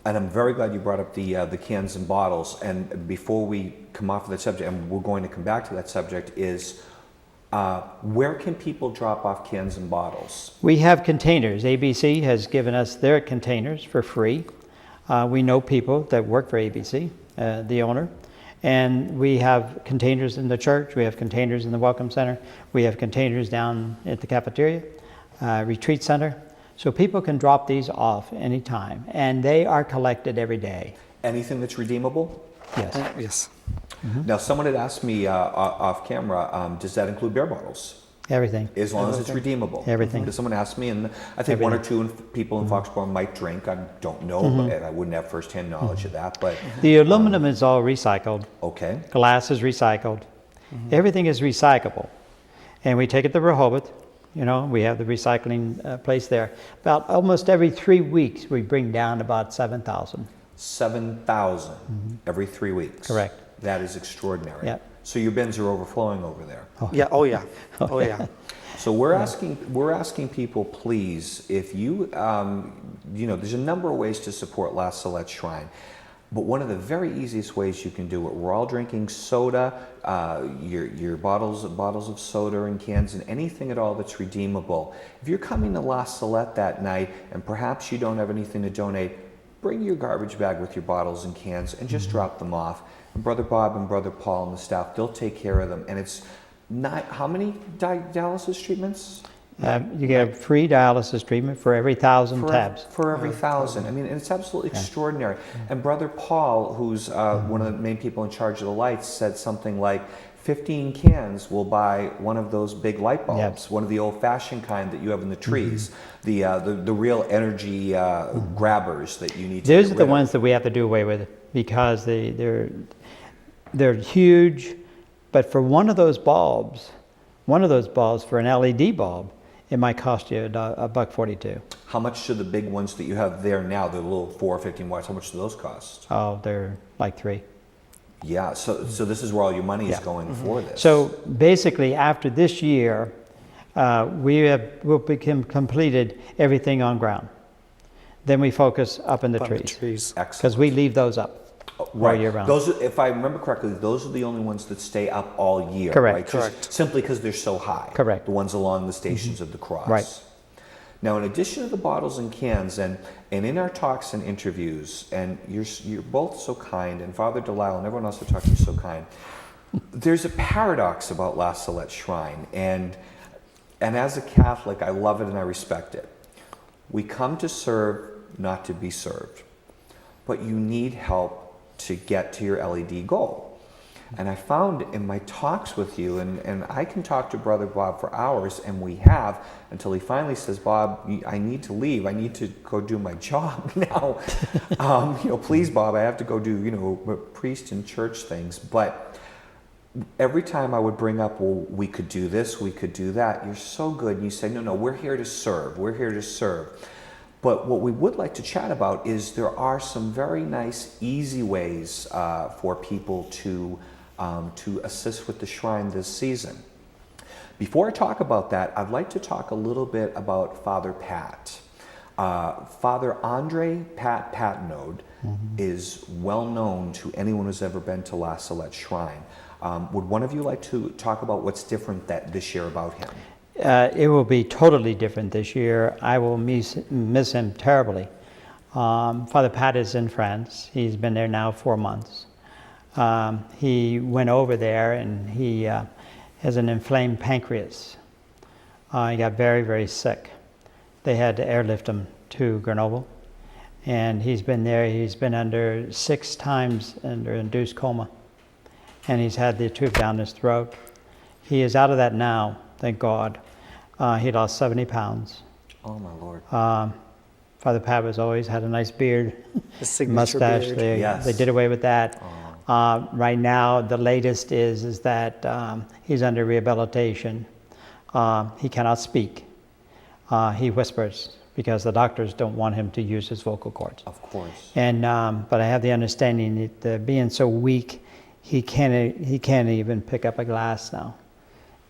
I'm very glad you brought up the cans and bottles. And before we come off of that subject, and we're going to come back to that subject, is where can people drop off cans and bottles? We have containers. ABC has given us their containers for free. We know people that work for ABC, the owner. And we have containers in the church. We have containers in the Welcome Center. We have containers down at the cafeteria, retreat center. So people can drop these off anytime. And they are collected every day. Anything that's redeemable? Yes. Yes. Now, someone had asked me off camera, does that include beer bottles? Everything. As long as it's redeemable. Everything. Because someone asked me, and I think one or two people in Foxborough might drink. I don't know, and I wouldn't have firsthand knowledge of that. But The aluminum is all recycled. okay, Glass is recycled. Everything is recyclable. And we take it to Rehoboth. We have the recycling place there. About almost every 3 weeks, we bring down about 7,000. 7,000 every 3 weeks. Correct. That is extraordinary. Yep. So your bins are overflowing over there. Yeah. Oh yeah. Oh yeah. So we're asking people, please, if you, there's a number of ways to support La Salette Shrine, but one of the very easiest ways you can do it, we're all drinking soda, your bottles of soda and cans and anything at all that's redeemable. If you're coming to La Salette that night and perhaps you don't have anything to donate, bring your garbage bag with your bottles and cans and just drop them off. And Brother Bob and Brother Paul and the staff, they'll take care of them. And it's not, how many dialysis treatments? You get a free dialysis treatment for every 1,000 tabs. For every 1,000. I mean, and it's absolutely extraordinary. And Brother Paul, who's one of the main people in charge of the lights, said something like, 15 cans will buy one of those big light bulbs, one of the old-fashioned kind that you have in the trees, the real energy grabbers that you need to Those get are the rid of. ones that we have to do away with because they're huge. But for one of those bulbs for an LED bulb, it might cost you $1.42. How much do the big ones that you have there now, the little 4 or 15 watts, how much do those cost? Oh, they're like $3. Yeah, so this is where all your money is going for this. So basically, after this year, we'll become completed everything on ground. Then we focus up in the trees Excellent. because we leave those up all year round. Those, if I remember correctly, those are the only ones that stay up all year. Correct. Right? Just simply because they're so high. Correct. The ones along the stations of the cross. Right. Now, in addition to the bottles and cans, and in our talks and interviews, and you're both so kind, and Father Delisle and everyone else who talks to you so kind, there's a paradox about La Salette Shrine, and as a Catholic, I love it and I respect it. We come to serve, not to be served, but you need help to get to your LED goal. And I found in my talks with you, and I can talk to Brother Bob for hours, and we have, until he finally says, Bob, I need to leave. I need to go do my job now. Please, Bob, I have to go do, priest and church things. But every time I would bring up, well, we could do this, we could do that. You're so good. And you say, no, we're here to serve. We're here to serve. But what we would like to chat about is there are some very nice, easy ways for people to assist with the shrine this season. Before I talk about that, I'd like to talk a little bit about Father Pat. Father Andre Pat Patnode is well known to anyone who's ever been to La Salette Shrine. Would one of you like to talk about what's different this year about him? It will be totally different this year. I will miss him terribly. Father Pat is in France. He's been there now 4 months. He went over there and he has an inflamed pancreas. He got very, very sick. They had to airlift him to Grenoble. And he's been there. He's been under 6 times under induced coma. And he's had the tube down his throat. He is out of that now, thank God. He lost 70 pounds. Oh, my Lord. Father Pat has always had a nice beard, The signature mustache. beard. Yes. They did away with that. Right now, the latest is that he's under rehabilitation. He cannot speak. He whispers because the doctors don't want him to use his vocal cords. Of course. And but I have the understanding that being so weak, he can't even pick up a glass now.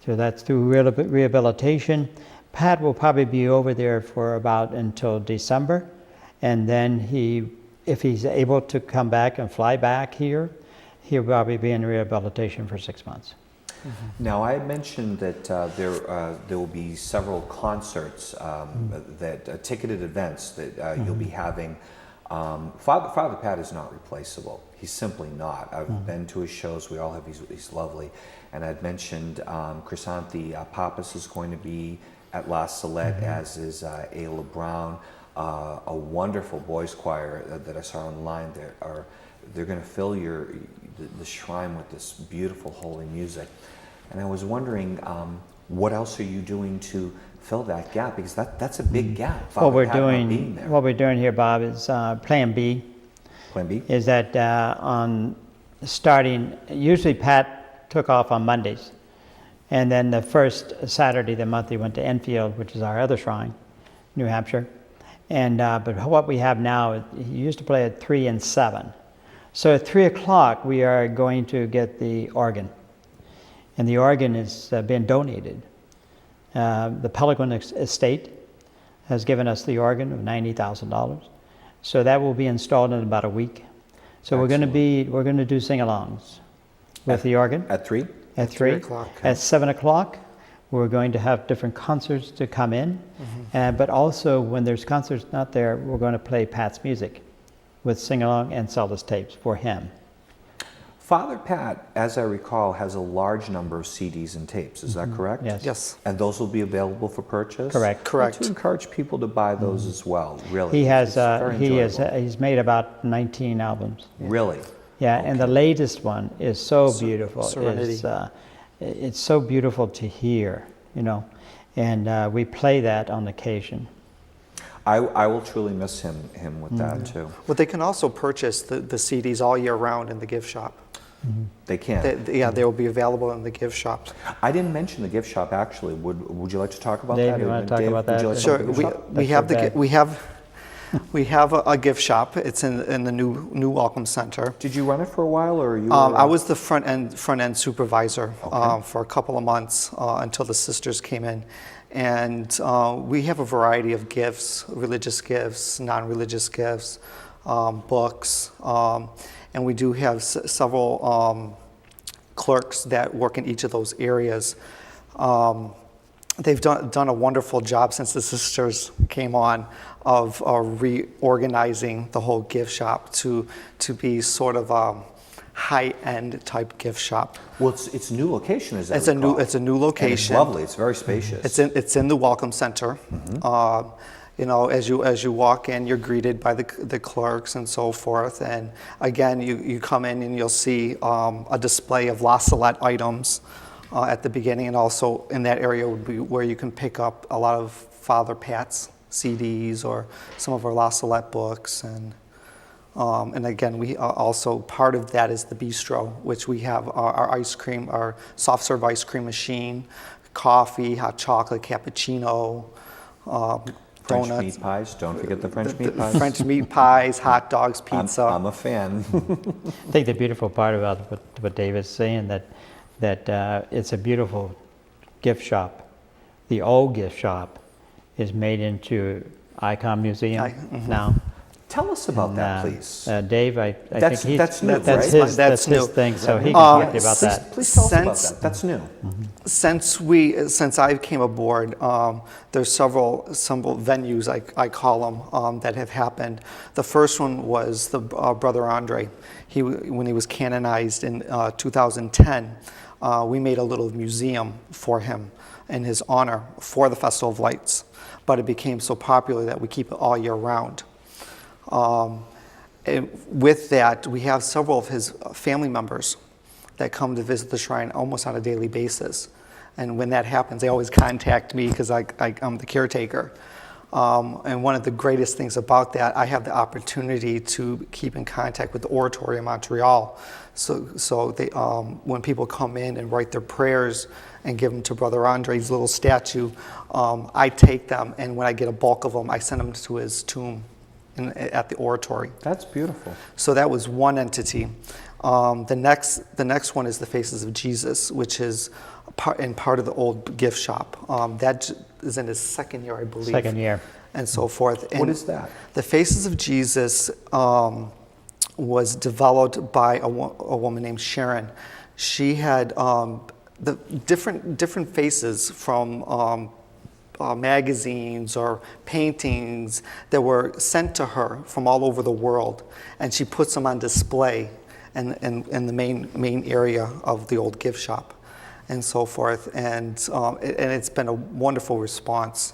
So that's through rehabilitation. Pat will probably be over there for about until December, and then if he's able to come back and fly back here, he'll probably be in rehabilitation for 6 months. Now, I had mentioned that there will be several concerts, ticketed events that you'll be having. Father Pat is not replaceable. He's simply not. I've been to his shows. We all have. He's lovely. And I'd mentioned Chrysanthi Pappas is going to be at La Salette, as is Ayla Brown, a wonderful boys choir that I saw online. They're going to fill the shrine with this beautiful holy music. And I was wondering, what else are you doing to fill that gap? Because that's a big gap. What we're doing here, Bob, is Plan B. Plan B is that usually Pat took off on Mondays, and then the first Saturday of the month he went to Enfield, which is our other shrine, New Hampshire. And but what we have now, he used to play at 3 and 7. So at 3 o'clock we are going to get the organ, and the organ is being donated. The Pelican Estate has given us the organ of $90,000. So that will be installed in about a week. So we're going to do sing-alongs with the organ at 3. At 3 o'clock. At 7 o'clock, we're going to have different concerts to come in. But also, when there's concerts not there, we're going to play Pat's music with sing-along and soloist tapes for him. Father Pat, as I recall, has a large number of CDs and tapes. Is that correct? Yes. Yes. And those will be available for purchase? Correct. Correct. To encourage people to buy those as well, really. He has. It's very enjoyable. He's made about 19 albums. Really? Yeah, and the latest one is so beautiful. Serenity. It's so beautiful to hear, and we play that on occasion. I will truly miss him with that too. Well, they can also purchase the CDs all year round in the gift shop. They can. They will be available in the gift shops. I didn't mention the gift shop actually. Would you like to talk about Dave, that? you want to talk Dave, about would that? you like to Sure. talk about the gift shop? We have a gift shop. It's in the new Welcome Center. Did you run it for a while, or you? I was the front end supervisor for a couple of months until the sisters came in, and we have a variety of gifts: religious gifts, non-religious gifts, books, and we do have several clerks that work in each of those areas. they've done a wonderful job since the sisters came on of reorganizing the whole gift shop to be sort of a high-end type gift shop. Well, it's a new location, is that It's a new location. And it's lovely. It's very spacious. It's in the Welcome Center. You know, as you walk in, you're greeted by the clerks and so forth. And again, you come in and you'll see a display of La Salette items at the beginning, and also in that area would be where you can pick up a lot of Father Pat's CDs or some of our La Salette books. And again, we also, part of that is the bistro, which we have our ice cream, our soft serve ice cream machine, coffee, hot chocolate, cappuccino, French donuts. meat pies. Don't forget the French meat pies. French meat pies, hot dogs, pizza. I'm a fan. I think the beautiful part about what David's saying, that it's a beautiful gift shop. The old gift shop is made into Icon Museum now. Tell us about that, please. Dave, I think that's new, that's right? his, That's that's his new. thing, so he can talk to you about that. Please tell us about that. That's new. Since I came aboard, there's several venues, I call them, that have happened. The first one was the Brother Andre. When he was canonized in 2010, we made a little museum for him in his honor for the Festival of Lights. But it became so popular that we keep it all year round. And with that, we have several of his family members that come to visit the shrine almost on a daily basis. And when that happens, they always contact me because I'm the caretaker. And one of the greatest things about that, I have the opportunity to keep in contact with the Oratory in Montreal. So they, when people come in and write their prayers and give them to Brother Andre's little statue, I take them, and when I get a bulk of them, I send them to his tomb at the Oratory. That's beautiful. So that was one entity. The next one is the Faces of Jesus, which is part of the old gift shop. That is in his second year, I believe. Second year. And so forth. And what is that? The Faces of Jesus was developed by a woman named Sharon. She had the different faces from magazines or paintings that were sent to her from all over the world, and she puts them on display in the main area of the old gift shop, and so forth. And it's been a wonderful response.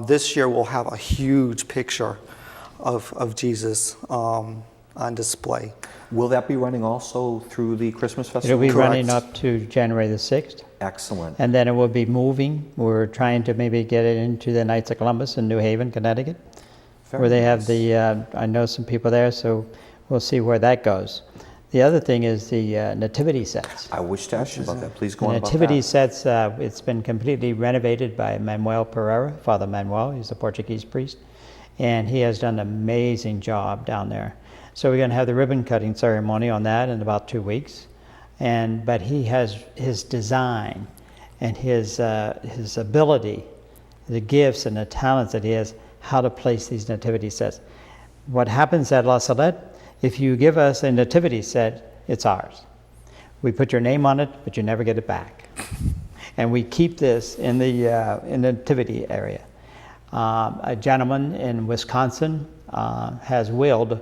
This year we'll have a huge picture of Jesus on display. Will that be running also through the Christmas festival? It'll be Correct. running up to January the 6th. Excellent. And then it will be moving. We're trying to maybe get it into the Knights of Columbus in New Haven, Connecticut, Very where they have nice. the, I know some people there, so we'll see where that goes. The other thing is the nativity sets. I wish to ask you about that. Please go The on about nativity that. sets, it's been completely renovated by Manuel Pereira, Father Manuel. He's a Portuguese priest, and he has done an amazing job down there. So we're going to have the ribbon cutting ceremony on that in about 2 weeks, but he has his design and his ability, the gifts and the talents that he has, how to place these nativity sets. What happens at La Salette, if you give us a nativity set, it's ours. We put your name on it, but you never get it back. And we keep this in the nativity area. A gentleman in Wisconsin has willed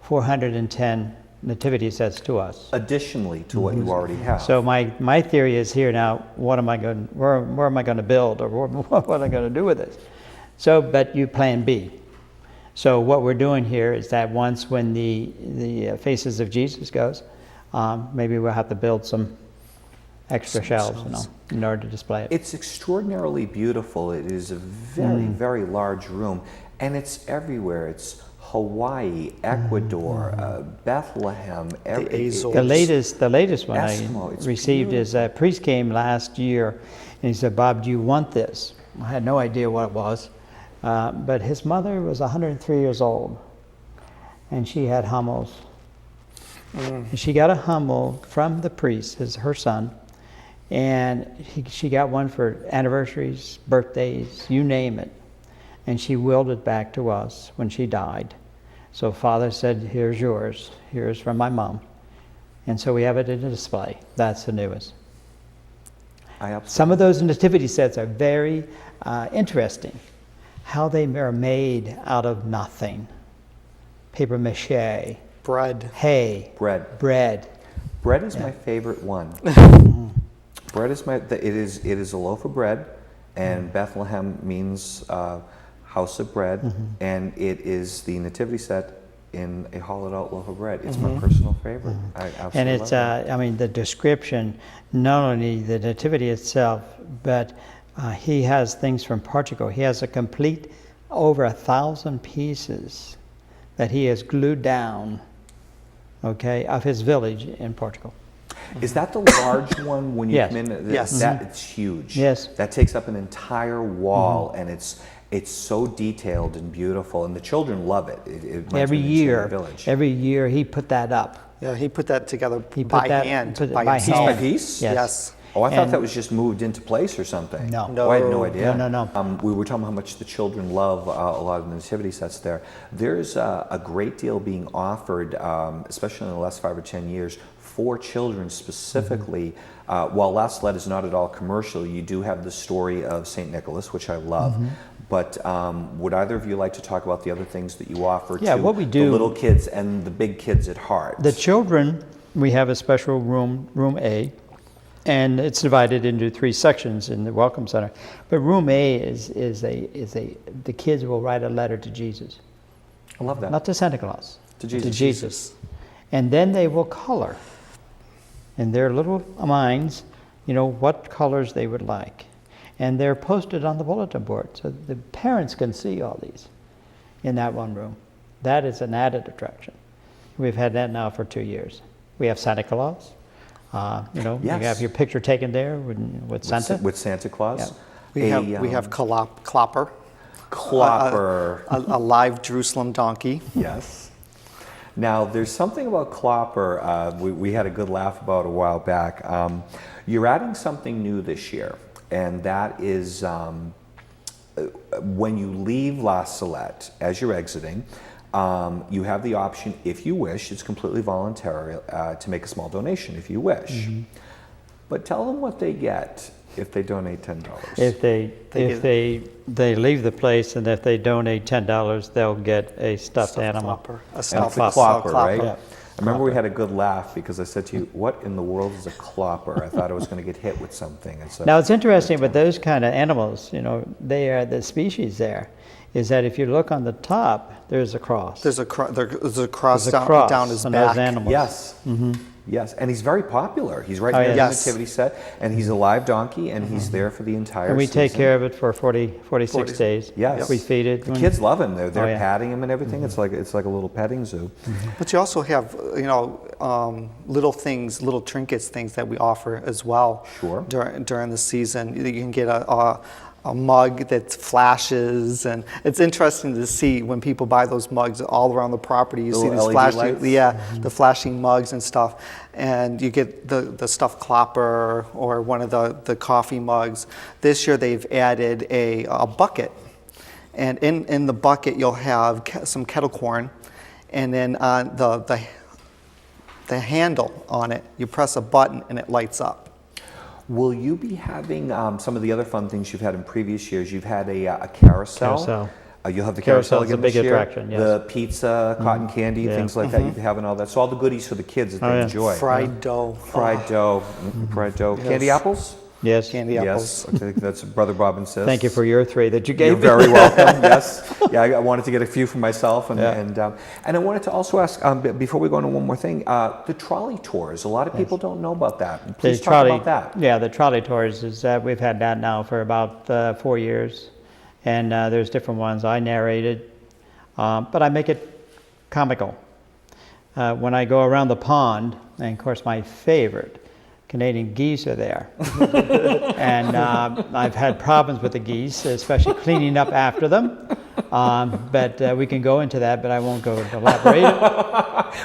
410 nativity sets to us. Additionally to what you already have. So my theory is here now, what am I going, where am I going to build, or what am I going to do with this? So, but you plan B. So what we're doing here is that when the Faces of Jesus goes, maybe we'll have to build some extra shelves, in order to display it. It's extraordinarily beautiful. It is a very, very large room, and it's everywhere. It's Hawaii, Ecuador, Bethlehem, The Azores. The latest one Eskimo, I it's received is a priest came last year, and he said, "Bob, do you want this?" I had no idea what it was, but his mother was 103 years old, and she had Hummels. And she got a Hummel from the priest, her son, and she got one for anniversaries, birthdays, you name it. And she willed it back to us when she died. So Father said, "Here's yours. Here's from my mom." And so we have it in a display. That's the newest. I absolutely. Some of those nativity sets are very interesting. How they are made out of nothing. Paper mache, Bread. hay, Bread. bread. Bread is my favorite one. Bread is it is a loaf of bread, and Bethlehem means house of bread, and it is the nativity set in a hollowed out loaf of bread. It's my personal favorite. I absolutely And it's, love it. I mean, the description, not only the nativity itself, but he has things from Portugal. He has a complete, over 1,000 pieces that he has glued down, okay, of his village in Portugal. Is that the large one when you Yes. come in? Yes. It's huge. Yes. That takes up an entire wall, and it's so detailed and beautiful, and the children love it. It reminds Every me of the Enchanted year, Village. every year he put that up. Yeah, he put that together He put by that- hand. put it by by himself. hand. Piece by piece? Yes. Yes. Oh, I thought And- that was just moved into place or something. No. Oh, I had no idea. No. We were talking about how much the children love a lot of the nativity sets there. There's a great deal being offered, especially in the last 5 or 10 years, for children specifically. While La Salette is not at all commercial, you do have the story of St. Nicholas, which I love. But would either of you like to talk about the other things that you offer Yeah, to what we the do- little kids and the big kids at heart? The children, we have a special room, room A, and it's divided into 3 sections in the Welcome Center. But room A is the kids will write a letter to Jesus, I love that. not to Santa Claus, To Jesus. to Jesus. And then they will color in their little minds, you know, what colors they would like. And they're posted on the bulletin board, so the parents can see all these in that one room. That is an added attraction. We've had that now for 2 years. We have Santa Claus. You know, Yes. you have your picture taken there with Santa. With Santa Claus. Yeah. We have Klopper. Klopper. A live Jerusalem donkey. Yes. Now, there's something about Klopper we had a good laugh about a while back. You're adding something new this year, and that is when you leave La Salette, as you're exiting, you have the option, if you wish, it's completely voluntary, to make a small donation if you wish. But tell them what they get if they donate $10. If they leave the place, and if they donate $10, they'll get a stuffed animal. Klopper. A And stuffed it's a Klopper, right? Yeah. I remember we had a good laugh because I said to you, what in the world is a Klopper? I thought I was going to get hit with something. And so, Now, it's interesting with those kind of animals, you know, they are the species there, is that if you look on the top, there's a cross. There's a cross There's a down, cross down his on back. those animals. yes. Yes, and he's very popular. He's right Oh, near the yes. nativity set, and he's a live donkey, and he's there for the entire And we season. take care of it for 46 days. Yes. We feed it. The kids love him. They're yeah. patting him and everything. It's like a little petting zoo. But you also have, you know, little things, little trinkets, things that we offer as well. Sure. During the season, you can get a mug that flashes, and it's interesting to see when people buy those mugs all around the property. You The see little these LED flashing, lights? the flashing mugs and stuff, and you get the stuffed Klopper or one of the coffee mugs. This year they've added a bucket, and in the bucket you'll have some kettle corn, and then on the handle on it, you press a button and it lights up. Will you be having some of the other fun things you've had in previous years? You've had a carousel. Carousel. You'll have the carousel Carousel's a again big this year. attraction, yes. The pizza, cotton candy, Yeah. things like that. You'll be having all that. So all the goodies for the kids that they yeah. enjoy. Fried dough. Fried dough. Fried dough. Yes. Candy apples? Yes. Candy apples. Yes. I think that's Brother Bob insists. Thank you for your 3 that you You're gave me. very welcome. Yes. Yeah, I wanted to get a few for myself, and I wanted to also ask before we go into one more thing. The trolley tours. A lot of people don't know about that. Please talk about that. Yeah, the trolley tours is we've had that now for about 4 years, and there's different ones. I narrated, but I make it comical. When I go around the pond, and of course my favorite, Canadian geese are there. And I've had problems with the geese, especially cleaning up after them. But we can go into that, but I won't go elaborate.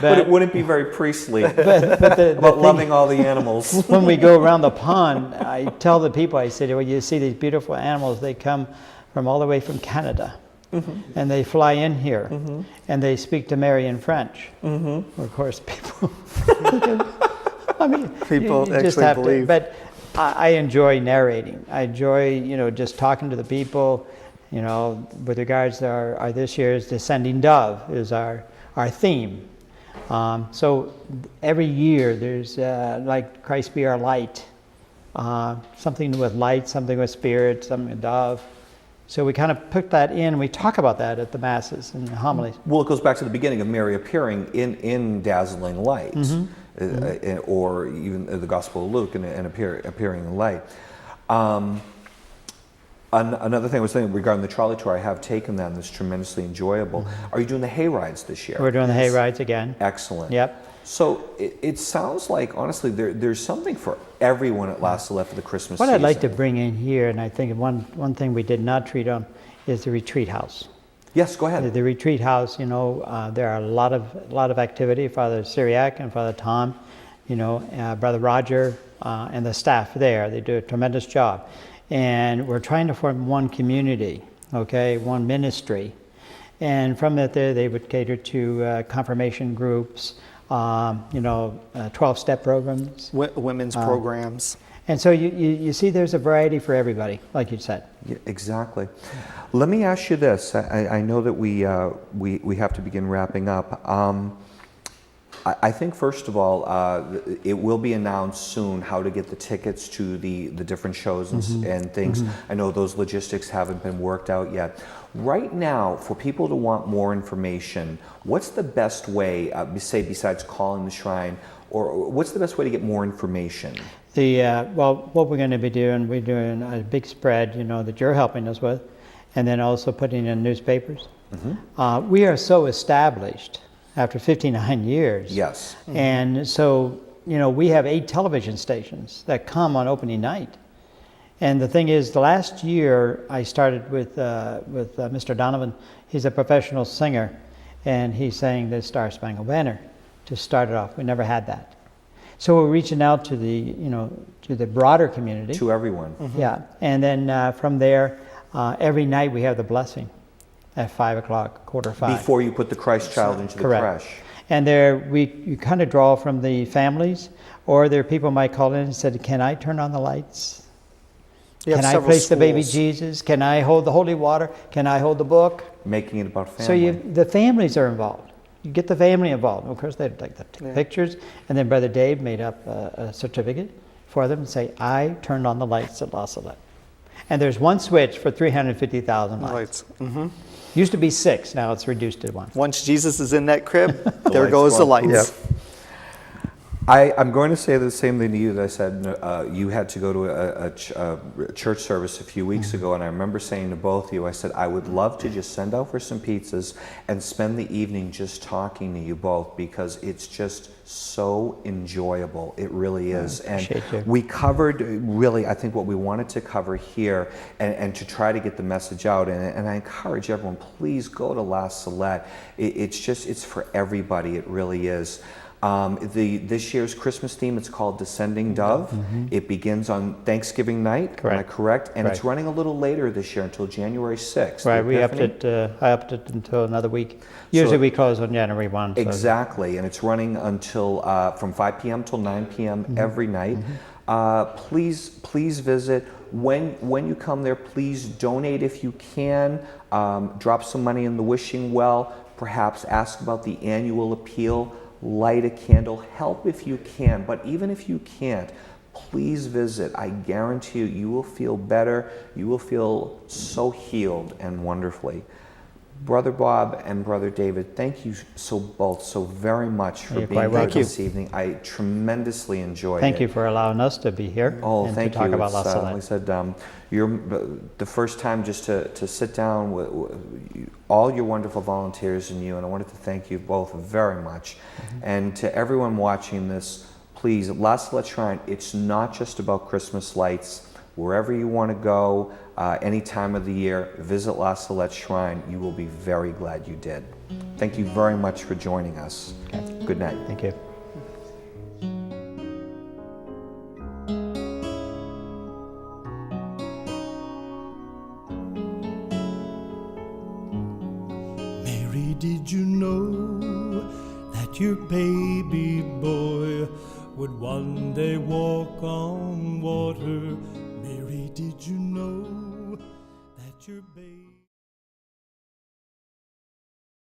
But it wouldn't be very priestly but the about thing- loving all the animals. when we go around the pond, I tell the people, I say, well, you see these beautiful animals, they come from all the way from Canada. And they fly in here, and they speak to Mary in French. Of course, people, I mean, People you just actually have to, believe. but I enjoy narrating. I enjoy, just talking to the people, with regards to our this year's Descending Dove is our theme. So every year there's like Christ be our light, something with light, something with spirit, something with dove. So we kind of put that in, we talk about that at the Masses and the homilies. Well, it goes back to the beginning of Mary appearing in dazzling light, or even the Gospel of Luke and appearing in light. Another thing I was saying regarding the trolley tour, I have taken them. It's tremendously enjoyable. Are you doing the hay rides this year? We're doing the hay rides again. Excellent. Yep. So it sounds like, honestly, there's something for everyone at La Salette for the Christmas What season. I'd like to bring in here, and I think one thing we did not treat on, is the retreat house. Yes, go ahead. The retreat house, there are a lot of activity. Father Syriac and Father Tom, Brother Roger, and the staff there. They do a tremendous job. And we're trying to form one community, one ministry. And from that there, they would cater to confirmation groups, 12-step programs. Women's programs. And so you see there's a variety for everybody, like you said. Yeah, exactly. Let me ask you this. I know that we have to begin wrapping up. I think, first of all, it will be announced soon how to get the tickets to the different shows and things. I know those logistics haven't been worked out yet. Right now, for people to want more information, what's the best way, say, besides calling the shrine, or what's the best way to get more information? Well, what we're going to be doing, we're doing a big spread, that you're helping us with, and then also putting in newspapers. We are so established after 59 years. Yes. And so, we have 8 television stations that come on opening night. And the thing is, the last year I started with Mr. Donovan. He's a professional singer, and he sang the Star Spangled Banner to start it off. We never had that. So we're reaching out to the broader community. To everyone. Yeah, and then from there, every night we have the blessing at 5 o'clock, 4:45. Before you put the Christ child into the Correct. creche. And there you kind of draw from the families, or there people might call in and said, "Can I turn on the lights? Can I place the baby Jesus? Can I hold the holy water? Can I hold the book?" Making it about family. So the families are involved. You get the family involved. Of course, they'd like to take pictures. And then Brother Dave made up a certificate for them and say, "I turned on the lights at La Salette." And there's one switch for 350,000 lights. Used to be 6, now it's reduced to 1. Once Jesus is in that crib, there lights goes go the up. lights. Yep. I'm going to say the same thing to you that I said. You had to go to a church service a few weeks ago, and I remember saying to both of you, I said, I would love to just send out for some pizzas and spend the evening just talking to you both, because it's just so enjoyable. It really is. And we covered really, I think, what we wanted to cover here, and to try to get the message out. And I encourage everyone, please go to La Salette. It's for everybody. It really is. This year's Christmas theme, it's called Descending Dove. It begins on Thanksgiving night, am I correct? And it's running a little later this year until January 6th. Right, we upped it, I upped it until another week. Usually we close on January 1. So. Exactly, and it's running until from 5 p.m. till 9 p.m. every night. Please visit. When you come there, please donate if you can. Drop some money in the wishing well. Perhaps ask about the annual appeal. Light a candle, help if you can, but even if you can't, please visit. I guarantee you will feel better. You will feel so healed and wonderfully. Brother Bob and Brother David, thank you both so very much for being here this evening. I tremendously enjoyed it. Thank you for allowing us to be here and to talk about La Salette. Like I said, you're the first time just to sit down with all your wonderful volunteers and you, and I wanted to thank you both very much. And to everyone watching this, please, La Salette Shrine, it's not just about Christmas lights. Wherever you want to go, any time of the year, visit La Salette Shrine. You will be very glad you did. Thank you very much for joining us. Okay. Good night. Thank you. Mary, did you know that your baby boy would one day walk on water. Mary, did you know that your baby